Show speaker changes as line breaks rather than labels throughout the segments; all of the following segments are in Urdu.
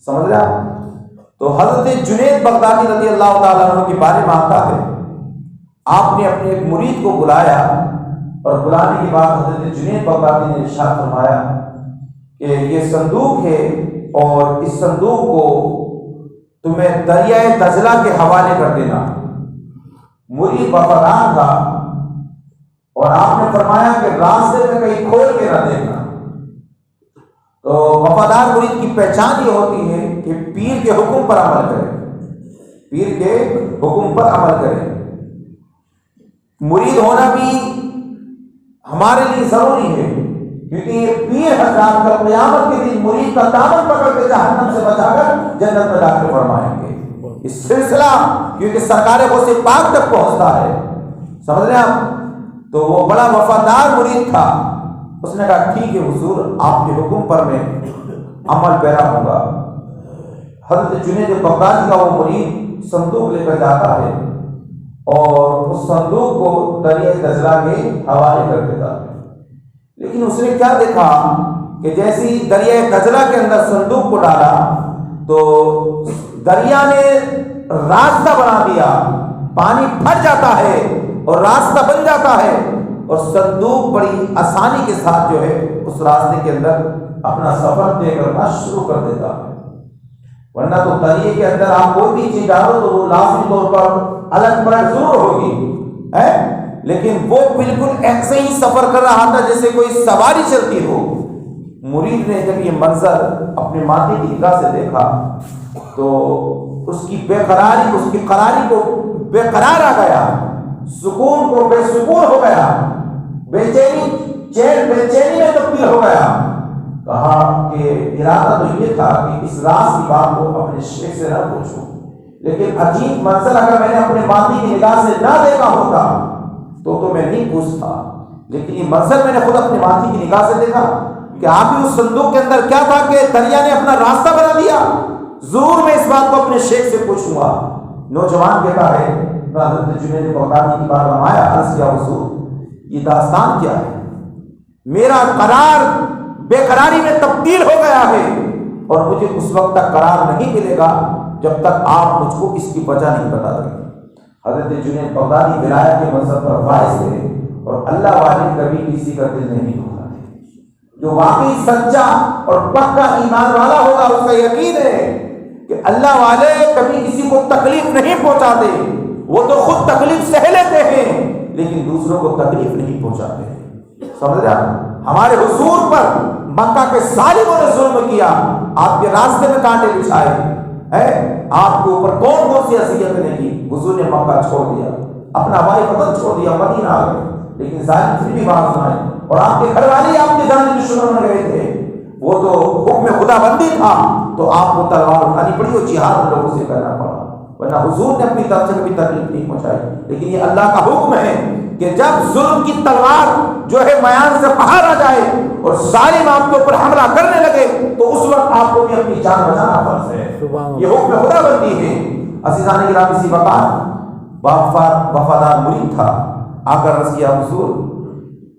سمجھ رہے آپ؟ تو حضرت جنید بغدادی رضی اللہ تعالیٰ عنہ کے بارے میں آتا ہے، آپ نے اپنے ایک مرید کو بلایا، اور بلانے کے بعد حضرت جنید بغدادی نے ارشاد فرمایا کہ یہ صندوق ہے، اور اس صندوق کو تمہیں دریائے دجلہ کے حوالے کر دینا۔ مرید وفادار تھا، اور آپ نے فرمایا کہ راستے میں کہیں کھول کے نہ دینا۔ تو وفادار مرید کی پہچان یہ ہوتی ہے کہ پیر کے حکم پر عمل کرے، پیر کے حکم پر عمل کرے۔ مرید ہونا بھی ہمارے لیے ضروری ہے، کیونکہ یہ پیر حضرات کا قیامت کے دن مرید کا دامن پکڑ کے جہنم سے بچا کر جنت میں داخل فرمائیں گے۔ اس سلسلہ کیونکہ سرکار غوث پاک تک پہنچتا ہے، سمجھ رہے ہیں آپ؟ تو وہ بڑا وفادار مرید تھا، اس نے کہا ٹھیک ہے حضور، آپ کے حکم پر میں عمل پیرا ہوں گا۔ حضرت جنید بغدادی کا وہ مرید صندوق لے کر جاتا ہے، اور اس صندوق کو دریائے دجلہ کے حوالے کر دیتا ہے۔ لیکن اس نے کیا دیکھا کہ جیسی دریائے دجلہ کے اندر صندوق کو ڈالا تو دریا نے راستہ بنا دیا، پانی پھٹ جاتا ہے اور راستہ بن جاتا ہے، اور صندوق بڑی آسانی کے ساتھ جو ہے اس راستے کے اندر اپنا سفر طے کرنا شروع کر دیتا ہے۔ ورنہ تو دریا کے اندر آپ کوئی بھی چیز ڈالو تو وہ لازمی طور پر الگ پلٹ ضرور ہوگی، لیکن وہ بالکل ایسے ہی سفر کر رہا تھا جیسے کوئی سواری چلتی ہو۔ مرید نے جب یہ منظر اپنے ماتھے کی نگاہ سے دیکھا تو اس کی بے قراری، اس کی قراری کو بے قرار آ گیا، سکون کو بے سکون ہو گیا، بے چینی میں تبدیل ہو گیا۔ کہا کہ ارادہ تو یہ تھا کہ اس راز کی بات کو اپنے شیخ سے نہ پوچھوں، لیکن عجیب منظر اگر میں نے اپنے ماضی کی نگاہ سے نہ دیکھا ہوتا تو میں نہیں پوچھتا، لیکن یہ منظر میں نے خود اپنے ماضی کی نگاہ سے دیکھا کہ آپ ہی اس صندوق کے اندر کیا تھا کہ دریا نے اپنا راستہ بنا دیا، ضرور میں اس بات کو اپنے شیخ سے پوچھوں گا۔ نوجوان کہتا ہے میں حضرت جنید بغدادی کی بار میں آیا، عرض کیا حضور یہ داستان کیا ہے؟ میرا قرار بے قراری میں تبدیل ہو گیا ہے، اور مجھے اس وقت تک قرار نہیں ملے گا جب تک آپ مجھ کو اس کی وجہ نہیں بتا دیں۔ حضرت جنید بغدادی ولایت کے منصب پر فائز تھے، اور اللہ والے کبھی کسی کا دل نہیں دکھاتے۔ جو واقعی سچا اور پکا ایمان والا ہوگا اس کا یقین ہے کہ اللہ والے کبھی کسی کو تکلیف نہیں پہنچاتے، وہ تو خود تکلیف سہ لیتے ہیں لیکن دوسروں کو تکلیف نہیں پہنچاتے۔ سمجھ رہے ہیں؟ ہمارے حضور پر مکہ کے ظالموں نے ظلم کیا، آپ کے راستے میں کانٹے بچھائے، آپ کے اوپر کون کون سی اذیتیں نے کی، حضور نے مکہ چھوڑ دیا، اپنا ہوائی وطن چھوڑ دیا، مدینہ آ گئے، لیکن ظالم پھر بھی بات سنائے، اور آپ کے گھر والے آپ کے جانی دشمن بن گئے تھے، وہ تو حکم خدا بندی تھا تو آپ کو تلوار اٹھانی پڑی اور جہاد ان لوگوں سے کرنا پڑا، ورنہ حضور نے اپنی طرف سے کبھی تکلیف نہیں پہنچائی۔ لیکن یہ اللہ کا حکم ہے کہ جب ظلم کی تلوار جو ہے میان سے باہر آ جائے اور ظالم آپ کے اوپر حملہ کرنے لگے تو اس وقت آپ کو بھی اپنی جان بچانا فرض ہے، یہ حکم خدا بندی ہے۔ عزیزان گرامی، اسی وقت وفادار مرید تھا، آ کر عرض کیا حضور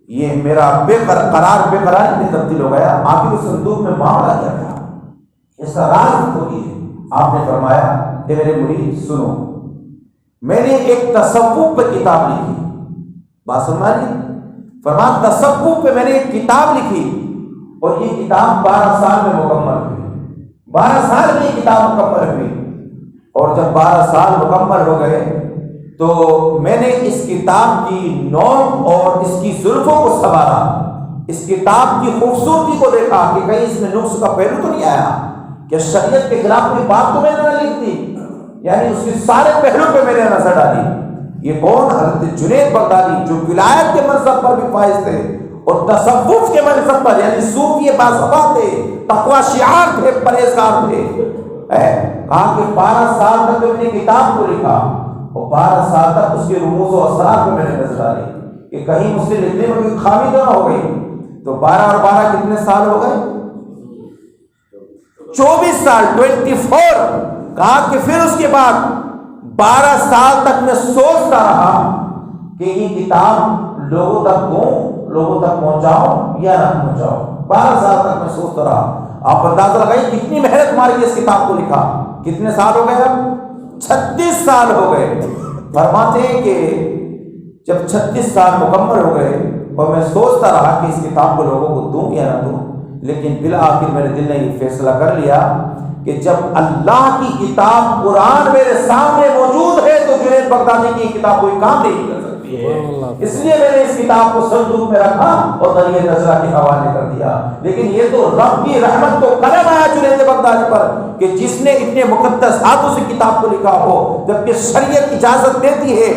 یہ میرا بے قراری میں تبدیل ہو گیا، آپ ہی اس صندوق میں معاملہ کیا تھا، اس کا راز کھولیے۔ آپ نے فرمایا کہ میرے مرید سنو، میں نے ایک تصوف پہ کتاب لکھی، بات سنوائیے، فرمان تصوف پہ میں نے ایک کتاب لکھی اور یہ کتاب 12 سال میں مکمل ہوئی، 12 سال میں یہ کتاب مکمل ہوئی، اور جب 12 سال مکمل ہو گئے تو میں نے اس کتاب کی نوٹ اور اس کی زلفوں کو سنوارا، اس کتاب کی خوبصورتی کو دیکھا کہ کہیں اس میں نقص کا پہلو تو نہیں آیا کہ شریعت کے خلاف کوئی بات تو میں نے نہ لکھ دی، یعنی اس کے سارے پہلو پہ میں نے نظر ڈالی۔ یہ کون؟ حضرت جنید بغدادی، جو ولایت کے منصب پر بھی فائز تھے اور تصوف کے منصب پر، یعنی صوفی باصفا تھے، تقوی شعار تھے، پرہیزگار تھے۔ کہا کہ 12 سال تک میں نے کتاب کو لکھا اور 12 سال تک اس کے رموز و اسرار کو میں نے نظر ڈالی کہ کہیں مجھ سے لکھنے میں کوئی خامی تو نہ ہو گئی۔ تو 12 اور 12 کتنے سال ہو گئے؟ 24 سال، 24۔ کہا کہ پھر اس کے بعد 12 سال تک میں سوچتا رہا کہ یہ کتاب لوگوں تک دوں، لوگوں تک پہنچاؤں یا نہ پہنچاؤں۔ 12 سال تک میں سوچتا رہا، آپ اندازہ لگائیے کتنی محنت ماری ہے اس کتاب کو لکھا. کتنے سال ہو گئے؟ اب 36 سال ہو گئے. فرماتے ہیں کہ جب 36 سال مکمل ہو گئے اور میں سوچتا رہا کہ اس کتاب کو لوگوں کو دوں یا نہ دوں، لیکن بالآخر میرے دل نے یہ فیصلہ کر لیا کہ جب اللہ کی کتاب قرآن میرے سامنے موجود ہے تو جنید بغدادی کی کتاب کوئی کام نہیں کر سکتی ہے. اس لیے میں نے اس کتاب کو صندوق میں رکھا اور دریا نظرہ کے حوالے کر دیا. لیکن یہ تو رب کی رحمت تو قلم آیا جنید بغدادی پر کہ جس نے اتنے مقدس ہاتھوں سے کتاب کو لکھا ہو، جبکہ شریعت اجازت دیتی ہے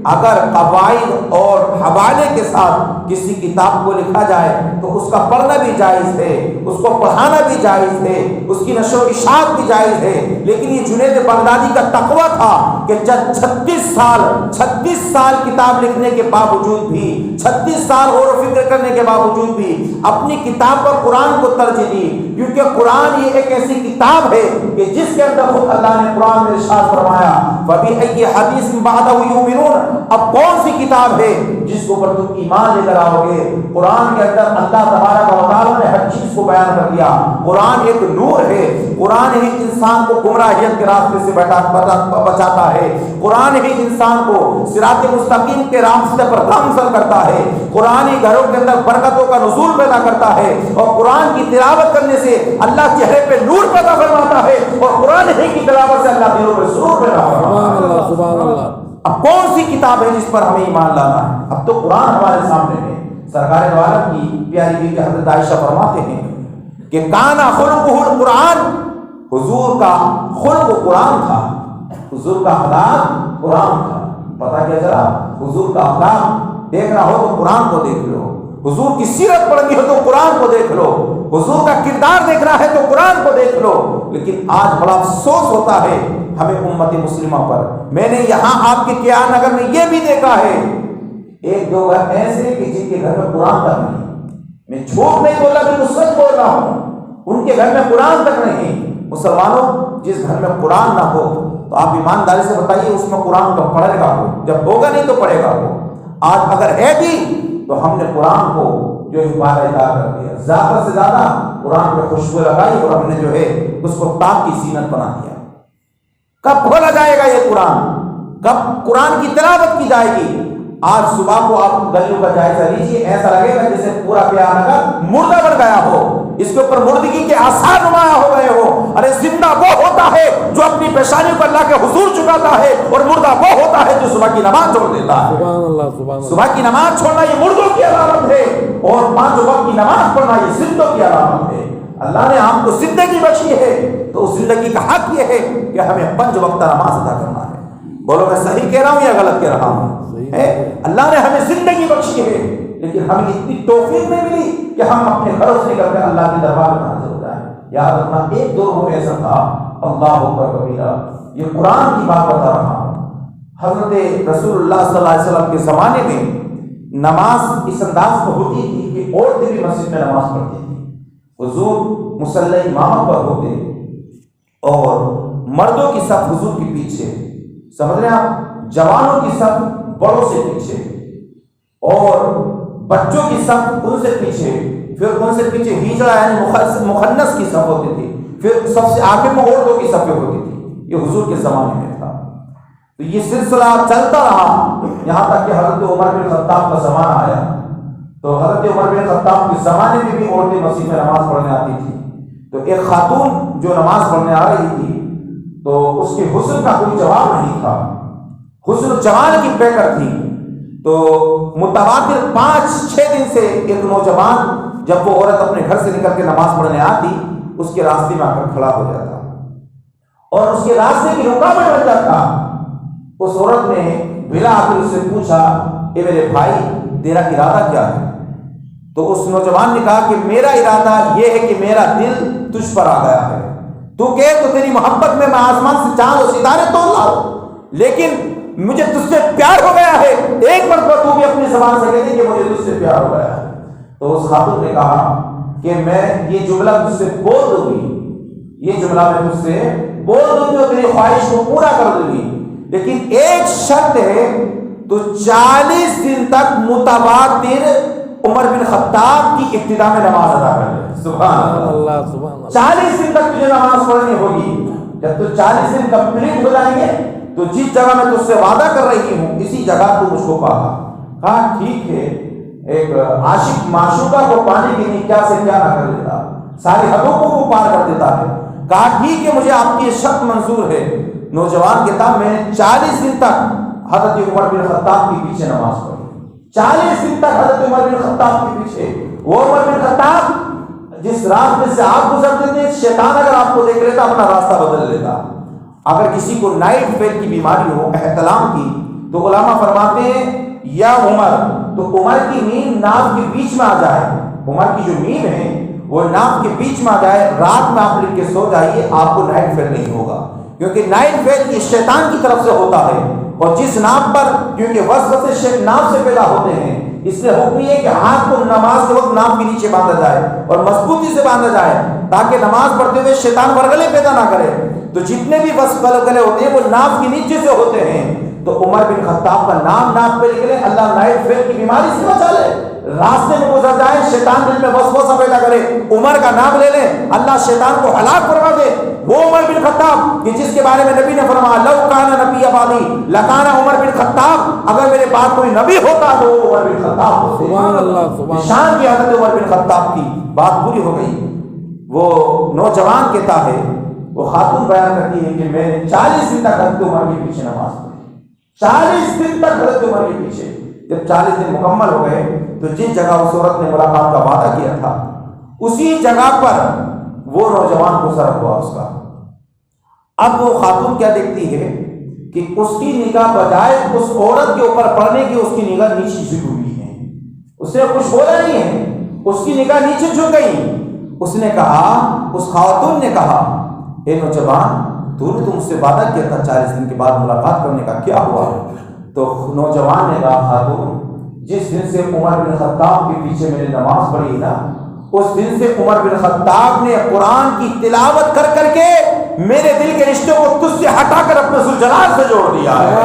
اگر قواعد اور حوالے کے ساتھ کسی کتاب کو لکھا جائے تو اس کا پڑھنا بھی جائز ہے، اس کو پڑھانا بھی جائز ہے، اس کی نشر و اشاعت بھی جائز ہے. لیکن یہ جنید بغدادی کا تقویٰ تھا کہ جب 36 سال کتاب لکھنے کے باوجود بھی، 36 سال غور و فکر کرنے کے باوجود بھی اپنی کتاب پر قرآن کو ترجیح دی، کیونکہ قرآن یہ ایک ایسی کتاب ہے کہ جس کے اندر خود اللہ نے قرآن میں ارشاد فرمایا فَبِأَيِّ حَدِيثٍ بَعْدَهُ يُؤْمِنُونَ. اب کون سی کتاب ہے جس کو پر تم ایمان لے کر آؤ گے؟ قرآن کے اندر اللہ تبارک و تعالیٰ نے ہر چیز کو بیان کر دیا. قرآن ایک نور ہے، قرآن ہی انسان کو گمراہیت کے راستے سے بچاتا ہے، قرآن ہی انسان کو صراط مستقیم کے راستے پر گامزن کرتا ہے، قرآن ہی گھروں کے اندر برکتوں کا نزول پیدا کرتا ہے، اور قرآن کی تلاوت کرنے سے اللہ چہرے پہ نور پیدا فرماتا ہے، اور قرآن ہی کی تلاوت سے اللہ دلوں پہ سرور پیدا فرماتا ہے. سبحان اللہ. اب کون سی کتاب ہے جس پر ہمیں ایمان لانا ہے؟ اب تو قرآن ہمارے سامنے ہے. سرکار دو عالم کی پیاری بیوی حضرت عائشہ فرماتے ہیں کہ کانا خلقہ القرآن، حضور کا خلق قرآن تھا، حضور کا اخلاق قرآن تھا. پتہ کیا چلا؟ حضور کا اخلاق دیکھنا ہو تو قرآن کو دیکھ لو، حضور کی سیرت پڑھنی ہو تو قرآن کو دیکھ لو، حضور کا کردار دیکھنا ہے تو قرآن کو دیکھ لو. لیکن آج بڑا افسوس ہوتا ہے ہمیں امت مسلمہ پر. میں نے یہاں آپ کے کیان نگر میں یہ بھی دیکھا ہے، ایک دو گھر ایسے کہ جن کے گھر میں قرآن تک نہیں. میں جھوٹ نہیں بولا، بالکل سچ بول رہا ہوں. ان کے گھر میں قرآن تک نہیں. مسلمانوں، جس گھر میں قرآن نہ ہو تو آپ ایمانداری سے بتائیے اس میں قرآن کب پڑھے گا وہ؟ جب ہوگا نہیں تو پڑھے گا وہ. آج اگر ہے بھی تو ہم نے قرآن کو جو ہے بالا کر دیا، زیادہ سے زیادہ قرآن پہ خوشبو لگائی اور ہم نے جو ہے اس کو تاج کی زینت بنا دیا. کب کھولا جائے گا یہ قرآن؟ کب قرآن کی تلاوت کی جائے گی؟ آج صبح کو آپ گلیوں کا جائزہ لیجیے، ایسا لگے گا جیسے پورا پیارا نگر مردہ بن گیا ہو، اس کے اوپر مردگی کے آثار نمایاں ہو گئے ہو. ارے زندہ وہ ہوتا ہے جو اپنی پیشانی کو اللہ کے حضور چکاتا ہے، اور مردہ وہ ہوتا ہے جو صبح کی نماز چھوڑ دیتا ہے. سبحان اللہ، سبحان اللہ. صبح کی نماز چھوڑنا یہ مردوں کی علامت ہے، اور 5 وقت کی نماز پڑھنا یہ زندوں کی علامت ہے. اللہ نے ہم کو زندگی بخشی ہے تو اس زندگی کا حق یہ ہے کہ ہمیں 5 وقت نماز ادا کرنا ہے. بولو میں صحیح کہہ رہا ہوں یا غلط کہہ رہا ہوں؟ اللہ نے ہمیں زندگی بخشی ہے، لیکن ہمیں اتنی توفیق نہیں ملی کہ ہم اپنے گھروں سے نکل کر اللہ کے دربار میں حاضر ہو جائیں. یاد رکھنا، ایک دو وہ ایسا تھا، اللہ اکبر کبیرہ. یہ قرآن کی بات بتا رہا ہوں. حضرت رسول اللہ صلی اللہ علیہ وسلم کے زمانے میں نماز اس انداز میں ہوتی تھی کہ عورتیں بھی مسجد میں نماز پڑھتی تھی. حضور مصلی امامت پر ہوتے اور مردوں کی صف حضور کے پیچھے، سمجھ رہے ہیں آپ، جوانوں کی صف بڑوں سے پیچھے، اور بچوں کی صف ان سے پیچھے، پھر ان سے پیچھے ہجڑا یعنی مخنث کی صف ہوتی تھی، پھر سب سے آخر میں عورتوں کی صفیں ہوتی تھی. یہ حضور کے زمانے میں تھا. تو یہ سلسلہ چلتا رہا یہاں تک کہ حضرت عمر بن خطاب کا زمانہ آیا. تو حضرت عمر بن خطاب کے زمانے میں بھی عورتیں مسجد میں نماز پڑھنے آتی تھی. تو ایک خاتون جو نماز پڑھنے آ رہی تھی تو اس کے حسن کا کوئی جواب نہیں تھا، حسن جمال کی پیکر تھی. تو متواتر 5-6 دن سے ایک نوجوان جب وہ عورت اپنے گھر سے نکل کے نماز پڑھنے آتی، اس کے راستے میں آ کر کھڑا ہو جاتا اور اس کے راستے کی رکاوٹ بن جاتا. اس عورت نے بلا آخر اس سے پوچھا، اے میرے بھائی تیرا ارادہ کیا ہے؟ تو اس نوجوان نے کہا کہ میرا ارادہ یہ ہے کہ میرا دل تجھ پر آ گیا ہے، تو کہ تو تیری محبت میں آسمان سے چاند و ستارے توڑ لاؤں، لیکن مجھے تجھ سے پیار ہو گیا ہے. ایک مرتبہ تو بھی اپنی زبان سے کہتے کہ مجھے تجھ سے پیار ہو گیا ہے. تو اس خاتون نے کہا کہ میں یہ جملہ تجھ سے بول دوں گی، یہ جملہ میں تجھ سے بول دوں گی اور تیری خواہش کو پورا کر دوں گی، لیکن ایک شرط ہے، تو 40 دن تک متواتر عمر بن خطاب کی ابتدا میں نماز ادا کر لے. سبحان اللہ، 40 دن تک تجھے نماز پڑھنی ہوگی. جب تو 40 دن کمپلیٹ ہو جائیں گے تو جس جگہ میں تجھ سے وعدہ کر رہی ہوں اسی جگہ تو مجھ کو کہا ٹھیک ہے. ایک عاشق معشوقہ کو پانے کے لیے کیا سے کیا نہ کر دیتا، ساری حدوں کو وہ پار کر دیتا ہے. کہا ٹھیک ہے مجھے آپ کی شرط منظور ہے. نوجوان کہتا میں نے 40 دن تک حضرت عمر بن خطاب کے پیچھے نماز پڑھی. 40 دن تک حضرت عمر بن خطاب کے پیچھے. وہ عمر بن خطاب جس راستے سے آپ گزرتے تھے شیطان اگر آپ کو دیکھ لیتا اپنا راستہ بدل لیتا. اگر کسی کو نائٹ فیل کی بیماری ہو احتلام کی تو علماء فرماتے ہیں یا عمر، تو عمر کی نیند ناف کے بیچ میں آ جائے. عمر کی جو نیند ہے وہ ناف کے بیچ میں آ جائے، رات میں آپ لکھ کے سو جائیے، آپ کو نائٹ فیل نہیں ہوگا. کیونکہ نائٹ فیل یہ شیطان کی طرف سے ہوتا ہے. اور جس ناف پر کیونکہ وسوسے ناف سے پیدا ہوتے ہیں اس لیے حکم یہ ہے کہ ہاتھ کو نماز کے وقت ناف کے نیچے باندھا جائے اور مضبوطی سے باندھا جائے تاکہ نماز پڑھتے ہوئے شیطان ورگلے پیدا نہ کرے. تو جتنے بھی ورگلے ہوتے ہیں وہ ناف کے نیچے سے ہوتے ہیں. تو عمر بن خطاب کا نام ناف پہ نکلے، اللہ نائٹ فیل کی بیماری سے بچا لے. راستے میں گزر جائے شیطان دل میں وسوسہ پیدا کرے، عمر کا نام لے لیں، اللہ شیطان کو ہلاک فرما دے. وہ عمر بن خطاب کہ جس کے بارے میں نبی نے فرمایا لو کان نبی آبادی لکان عمر بن خطاب، اگر میرے بعد کوئی نبی ہوتا تو وہ عمر بن خطاب ہوتے. سبحان اللہ، شان کی حضرت عمر بن خطاب کی بات پوری ہو گئی. وہ نوجوان کہتا ہے، وہ خاتون بیان کرتی ہے کہ میں نے 40 دن تک حضرت عمر کے پیچھے نماز پڑھی. 40 دن تک حضرت عمر کے پیچھے. جب 40 دن مکمل ہو گئے تو جس جگہ اس عورت نے ملاقات کا وعدہ کیا تھا اسی جگہ پر وہ نوجوان گزر ہوا اس کا. اب وہ خاتون کیا دیکھتی ہے کہ اس کی نگاہ بجائے اس عورت کے اوپر پڑنے کی اس کی نگاہ نیچے جھکی ہوئی ہے. اس نے کچھ بولا نہیں ہے، اس کی نگاہ نیچے جھک گئی. اس نے کہا، اس خاتون نے کہا اے نوجوان تو نے تم سے وعدہ کیا تھا 40 دن کے بعد ملاقات کرنے کا، کیا ہوا؟ تو نوجوان نے کہا خاتون جس دن سے عمر بن خطاب کے پیچھے میں نے نماز پڑھی نا اس دن سے عمر بن خطاب نے قرآن کی تلاوت کر کر کے میرے دل کے رشتے کو تجھ سے ہٹا کر رب ذوالجلال سے جوڑ دیا ہے.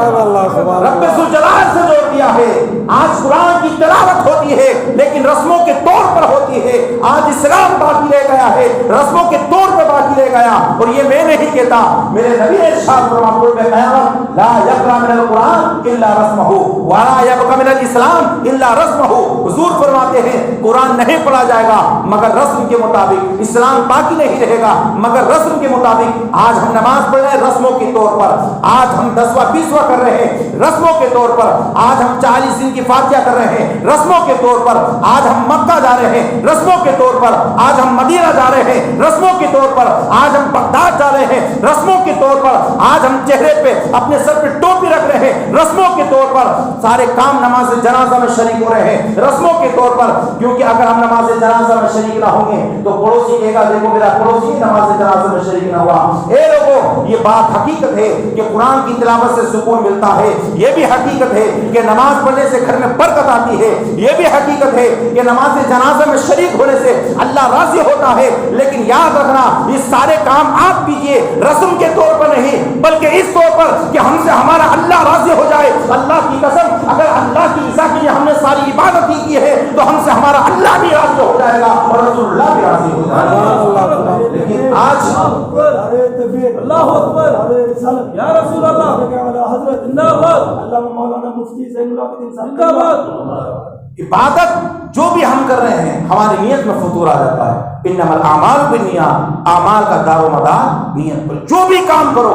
رب ذوالجلال سے جوڑ دیا ہے. آج قرآن کی تلاوت ہوتی ہے لیکن رسموں کے طور پر ہوتی ہے. آج اسلام باقی رہ گیا ہے، رسموں کے طور پر باقی رہ گیا. اور یہ میں نہیں کہتا، میرے نبی نے ارشاد فرمایا قیامت لا یقرأ من القرآن الا رسمہ ولا یبقى من الاسلام الا رسمہ. حضور فرماتے ہیں قرآن نہیں پڑھا جائے گا مگر رسم کے مطابق، اسلام باقی نہیں رہے گا مگر رسم کے مطابق. آج ہم نماز پڑھ رہے ہیں رسموں کے طور پر، آج ہم 10واں 20واں کر رہے ہیں رسموں کے طور پر، آج ہم 40 دن کی فاتحہ کر رہے ہیں رسموں کے طور پر، آج ہم مکہ جا رہے ہیں رسموں کے طور پر، آج ہم مدینہ جا رہے ہیں رسموں کے طور پر، آج ہم بغداد جا رہے ہیں رسموں کے طور پر، آج ہم چہرے پہ اپنے سر پہ ٹوپی رکھ رہے ہیں رسموں کے طور پر. سارے کام نماز جنازہ میں شریک ہو رہے ہیں رسموں کے طور پر. کیونکہ اگر ہم نماز جنازہ میں شریک نہ ہوں گے تو پڑوسی کہے گا دیکھو میرا پڑوسی نماز جنازہ میں شریک نہ ہوا. اے لوگوں یہ بات حقیقت ہے کہ قرآن کی تلاوت سے سکون ملتا ہے. یہ بھی حقیقت ہے کہ نماز پڑھنے سے گھر میں برکت آتی ہے. یہ بھی حقیقت ہے کہ نماز جنازہ میں شریک ہونے سے اللہ راضی ہوتا ہے. لیکن یاد رکھنا یہ سارے کام آپ کیجئے رسم کے طور پر نہیں بلکہ اس طور پر کہ ہم سے ہمارا اللہ راضی ہو جائے. اللہ کی قسم اگر اللہ کی رضا کے لیے ہم نے ساری عبادت کی ہے تو ہم سے ہمارا اللہ بھی راضی ہو جائے گا اور رسول اللہ بھی راضی ہو جائے گا. لیکن آج
اللہ اکبر یا رسول اللہ زندہ باد علامہ مولانا مفتی زین العابدین زندہ باد.
عبادت جو بھی ہم کر رہے ہیں ہماری نیت میں فطور آ جاتا ہے. انما الاعمال بالنیات، اعمال کا دار و مدار نیت پر. جو بھی کام کرو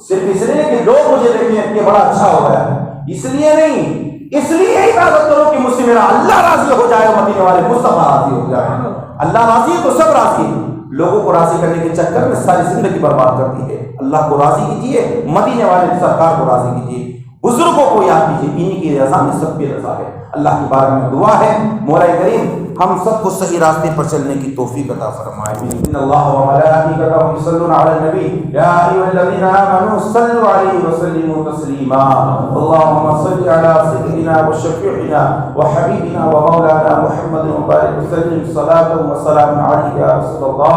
صرف اس لیے کہ لوگ مجھے دیکھیں کہ بڑا اچھا ہو گیا، اس لیے نہیں، اس لیے عبادت کرو کہ مجھ سے میرا اللہ راضی ہو جائے اور مدینے والے مصطفیٰ راضی ہو جائے. اللہ راضی ہے تو سب راضی ہے. لوگوں کو راضی کرنے کے چکر میں ساری زندگی برباد کرتی ہے. اللہ کو راضی کیجیے، مدینے والے سرکار کو راضی کیجیے، بزرگوں کو یاد کیجیے، انہی کی رضا میں سب کی رضا ہے. اللہ کی بارگاہ میں دعا ہے مولا کریم ہم سب کو صحیح راستے پر چلنے کی توفیق عطا فرمائے. ان اللہ و ملائکتہ یصلون علی النبی یا ایھا الذین آمنوا صلوا علیہ وسلموا تسلیما. اللهم صل علی سیدنا و شفیعنا و حبیبنا و مولانا محمد مبارک وسلم صلاۃ و سلام علیک یا رسول اللہ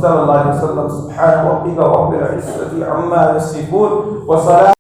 صلی اللہ علیہ وسلم. سبحان ربک رب العزة عما یصفون و سلام